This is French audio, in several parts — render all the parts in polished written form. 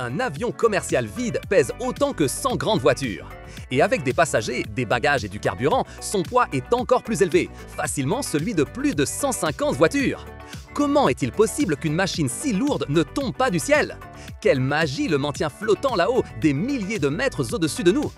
Un avion commercial vide pèse autant que 100 grandes voitures. Et avec des passagers, des bagages et du carburant, son poids est encore plus élevé, facilement celui de plus de 150 voitures. Comment est-il possible qu'une machine si lourde ne tombe pas du ciel? Quelle magie le maintient flottant là-haut, des milliers de mètres au-dessus de nous?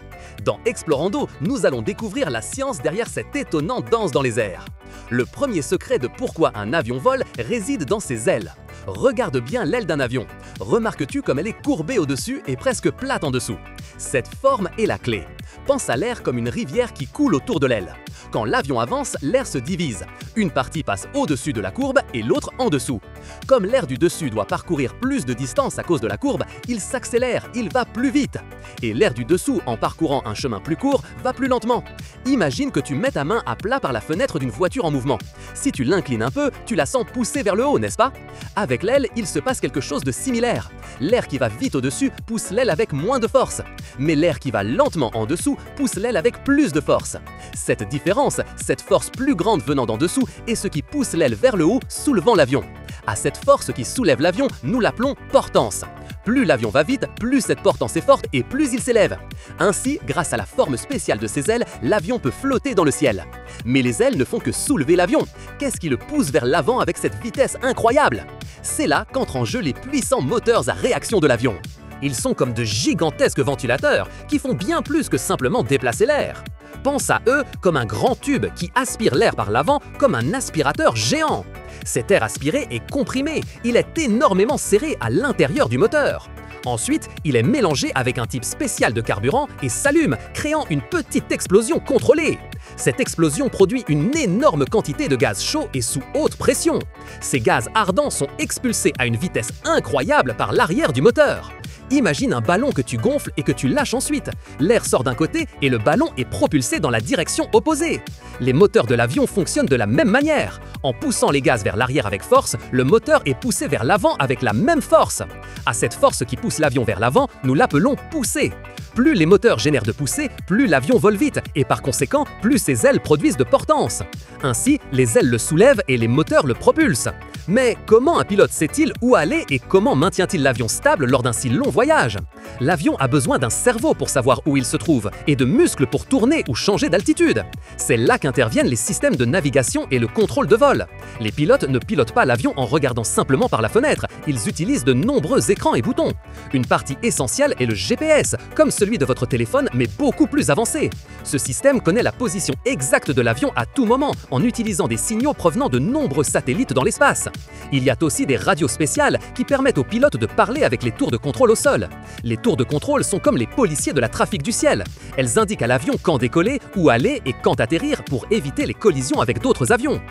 Dans Explorando, nous allons découvrir la science derrière cette étonnante danse dans les airs. Le premier secret de pourquoi un avion vole réside dans ses ailes. Regarde bien l'aile d'un avion. Remarques-tu comme elle est courbée au-dessus et presque plate en dessous? Cette forme est la clé. Pense à l'air comme une rivière qui coule autour de l'aile. Quand l'avion avance, l'air se divise. Une partie passe au-dessus de la courbe et l'autre en dessous. Comme l'air du dessus doit parcourir plus de distance à cause de la courbe, il s'accélère, il va plus vite. Et l'air du dessous, en parcourant un chemin plus court, va plus lentement. Imagine que tu mets ta main à plat par la fenêtre d'une voiture en mouvement. Si tu l'inclines un peu, tu la sens pousser vers le haut, n'est-ce pas? Avec l'aile, il se passe quelque chose de similaire. L'air qui va vite au-dessus pousse l'aile avec moins de force. Mais l'air qui va lentement en dessous pousse l'aile avec plus de force. Cette différence, cette force plus grande venant d'en dessous, est ce qui pousse l'aile vers le haut, soulevant l'avion. À cette force qui soulève l'avion, nous l'appelons portance. Plus l'avion va vite, plus cette portance est forte et plus il s'élève. Ainsi, grâce à la forme spéciale de ses ailes, l'avion peut flotter dans le ciel. Mais les ailes ne font que soulever l'avion. Qu'est-ce qui le pousse vers l'avant avec cette vitesse incroyable? C'est là qu'entrent en jeu les puissants moteurs à réaction de l'avion. Ils sont comme de gigantesques ventilateurs qui font bien plus que simplement déplacer l'air. Pense à eux comme un grand tube qui aspire l'air par l'avant comme un aspirateur géant. Cet air aspiré est comprimé, il est énormément serré à l'intérieur du moteur. Ensuite, il est mélangé avec un type spécial de carburant et s'allume, créant une petite explosion contrôlée. Cette explosion produit une énorme quantité de gaz chaud et sous haute pression. Ces gaz ardents sont expulsés à une vitesse incroyable par l'arrière du moteur. Imagine un ballon que tu gonfles et que tu lâches ensuite. L'air sort d'un côté et le ballon est propulsé dans la direction opposée. Les moteurs de l'avion fonctionnent de la même manière. En poussant les gaz vers l'arrière avec force, le moteur est poussé vers l'avant avec la même force. À cette force qui pousse l'avion vers l'avant, nous l'appelons poussée. Plus les moteurs génèrent de poussée, plus l'avion vole vite et par conséquent, plus ses ailes produisent de portance. Ainsi, les ailes le soulèvent et les moteurs le propulsent. Mais comment un pilote sait-il où aller et comment maintient-il l'avion stable lors d'un si long voyage? L'avion a besoin d'un cerveau pour savoir où il se trouve et de muscles pour tourner ou changer d'altitude. C'est là qu'interviennent les systèmes de navigation et le contrôle de vol. Les pilotes ne pilotent pas l'avion en regardant simplement par la fenêtre, ils utilisent de nombreux écrans et boutons. Une partie essentielle est le GPS, comme celui de votre téléphone mais beaucoup plus avancé. Ce système connaît la position exacte de l'avion à tout moment en utilisant des signaux provenant de nombreux satellites dans l'espace. Il y a aussi des radios spéciales qui permettent aux pilotes de parler avec les tours de contrôle au sol. Les tours de contrôle sont comme les policiers de la trafic du ciel. Elles indiquent à l'avion quand décoller, où aller et quand atterrir pour éviter les collisions avec d'autres avions.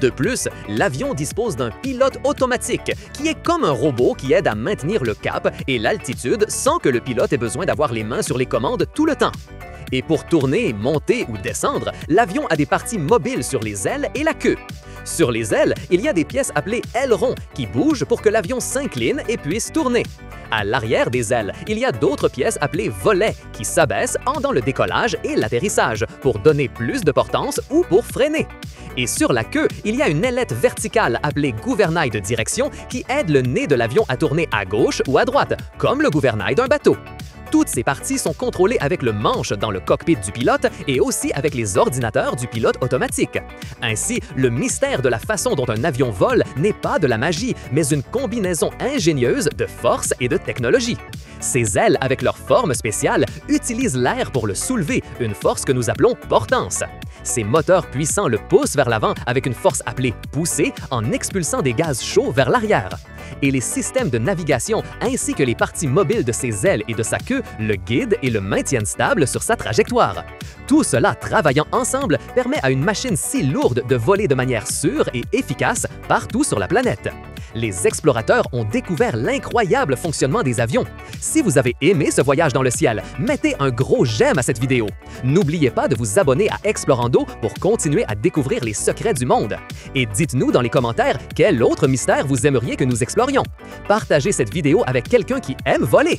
De plus, l'avion dispose d'un pilote automatique qui est comme un robot qui aide à maintenir le cap et l'altitude sans que le pilote ait besoin d'avoir les mains sur les commandes tout le temps. Et pour tourner, monter ou descendre, l'avion a des parties mobiles sur les ailes et la queue. Sur les ailes, il y a des pièces appelées ailerons qui bougent pour que l'avion s'incline et puisse tourner. À l'arrière des ailes, il y a d'autres pièces appelées volets qui s'abaissent pendant le décollage et l'atterrissage pour donner plus de portance ou pour freiner. Et sur la queue, il y a une ailette verticale appelée gouvernail de direction qui aide le nez de l'avion à tourner à gauche ou à droite, comme le gouvernail d'un bateau. Toutes ces parties sont contrôlées avec le manche dans le cockpit du pilote et aussi avec les ordinateurs du pilote automatique. Ainsi, le mystère de la façon dont un avion vole n'est pas de la magie, mais une combinaison ingénieuse de force et de technologie. Ces ailes, avec leur forme spéciale, utilisent l'air pour le soulever, une force que nous appelons portance. Ces moteurs puissants le poussent vers l'avant avec une force appelée poussée en expulsant des gaz chauds vers l'arrière. Et les systèmes de navigation ainsi que les parties mobiles de ses ailes et de sa queue le guident et le maintiennent stable sur sa trajectoire. Tout cela travaillant ensemble permet à une machine si lourde de voler de manière sûre et efficace partout sur la planète. Les explorateurs ont découvert l'incroyable fonctionnement des avions. Si vous avez aimé ce voyage dans le ciel, mettez un gros j'aime à cette vidéo. N'oubliez pas de vous abonner à Explorando pour continuer à découvrir les secrets du monde. Et dites-nous dans les commentaires quel autre mystère vous aimeriez que nous explorions. Partagez cette vidéo avec quelqu'un qui aime voler.